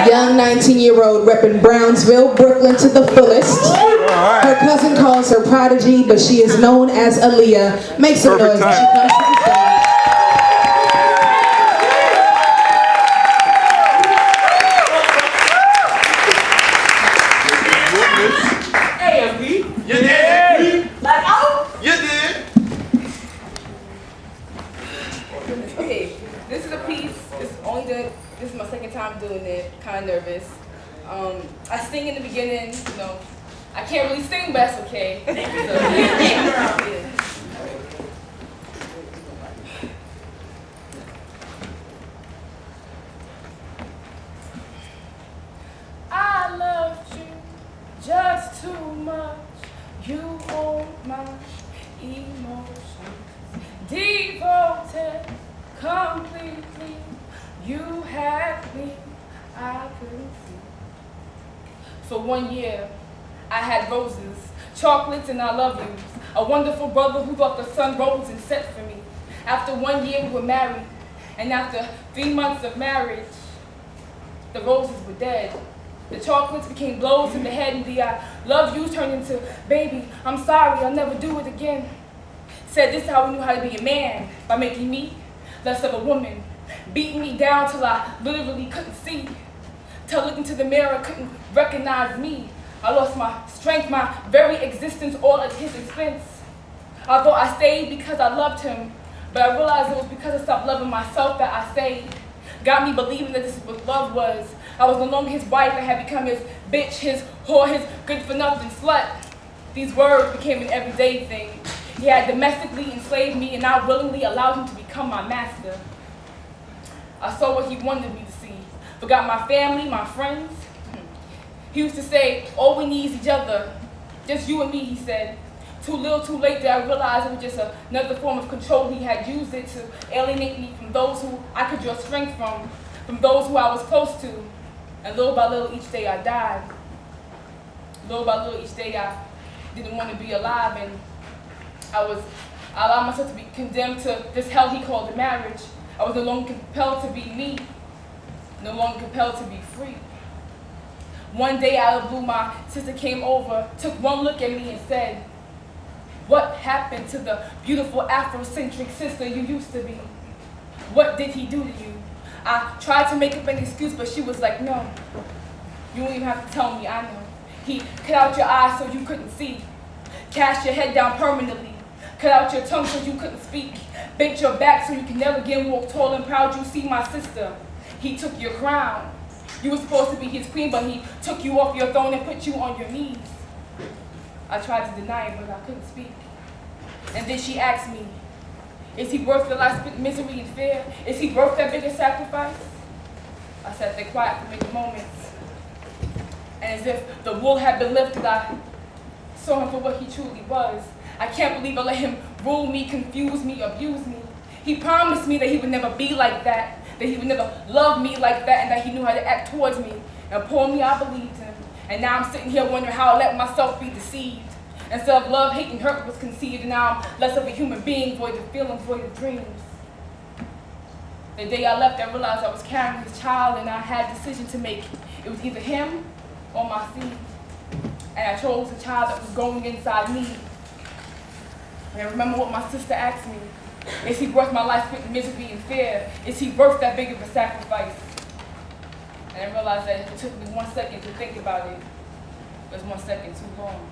Young 19-year-old repping Brownsville, Brooklyn to the fullest. Her cousin calls her Prodigy, but she is known as Aliyah. Make some noise when she comes to the stage. Hey, MB. You did. Blackout? You did. Okay, this is a piece. This is my second time doing it. Kind of nervous. I sing in the beginning. You know, I can't really sing, but that's okay. I loved you just too much. You hold my emotions, devoted completely. You had me, I couldn't see. For 1 year, I had roses, chocolates, and I love yous. A wonderful brother who thought the sun rose and set for me. After 1 year, we were married, and after 3 months of marriage, the roses were dead. The chocolates became blows in the head, and the I love you turned into, baby, I'm sorry, I'll never do it again. Said this is how we knew how to be a man, by making me less of a woman. Beating me down till I literally couldn't see. Till looking into the mirror, couldn't recognize me. I lost my strength, my very existence, all at his expense. I thought I stayed because I loved him, but I realized it was because I stopped loving myself that I stayed. Got me believing that this is what love was. I was no longer his wife, I had become his bitch, his whore, his good-for-nothing slut. These words became an everyday thing. He had domestically enslaved me, and I willingly allowed him to become my master. I saw what he wanted me to see. Forgot my family, my friends. He used to say, all we need is each other. Just you and me, he said. Too little, too late that I realized it was just another form of control. He had used it to alienate me from those who I could draw strength from those who I was close to. And little by little, each day I died. Little by little, each day I didn't want to be alive, and I allowed myself to be condemned to this hell he called a marriage. I was no longer compelled to be me, no longer compelled to be free. One day out of the blue, my sister came over, took one look at me and said, what happened to the beautiful Afrocentric sister you used to be? What did he do to you? I tried to make up an excuse, but she was like, no, you don't even have to tell me, I know. He cut out your eyes so you couldn't see, cast your head down permanently, cut out your tongue so you couldn't speak, bent your back so you could never again walk tall and proud. You see, my sister, he took your crown. You were supposed to be his queen, but he took you off your throne and put you on your knees. I tried to deny it, but I couldn't speak. And then she asked me, is he worth the life spent misery and fear? Is he worth that bigger sacrifice? I sat there quiet for many moments. And as if the wool had been lifted, I saw him for what he truly was. I can't believe I let him rule me, confuse me, abuse me. He promised me that he would never be like that he would never love me like that, and that he knew how to act towards me. And poor me, I believed him. And now I'm sitting here wondering how I let myself be deceived. Instead of love, hate, and hurt was conceived, and now I'm less of a human being, void of feelings, void of dreams. The day I left, I realized I was carrying his child, and I had a decision to make. It was either him or my seed. And I chose the child that was growing inside me. And I remember what my sister asked me. Is he worth my life spent in misery and fear? Is he worth that big of a sacrifice? And I realized that it took me 1 second to think about it. It was 1 second too long.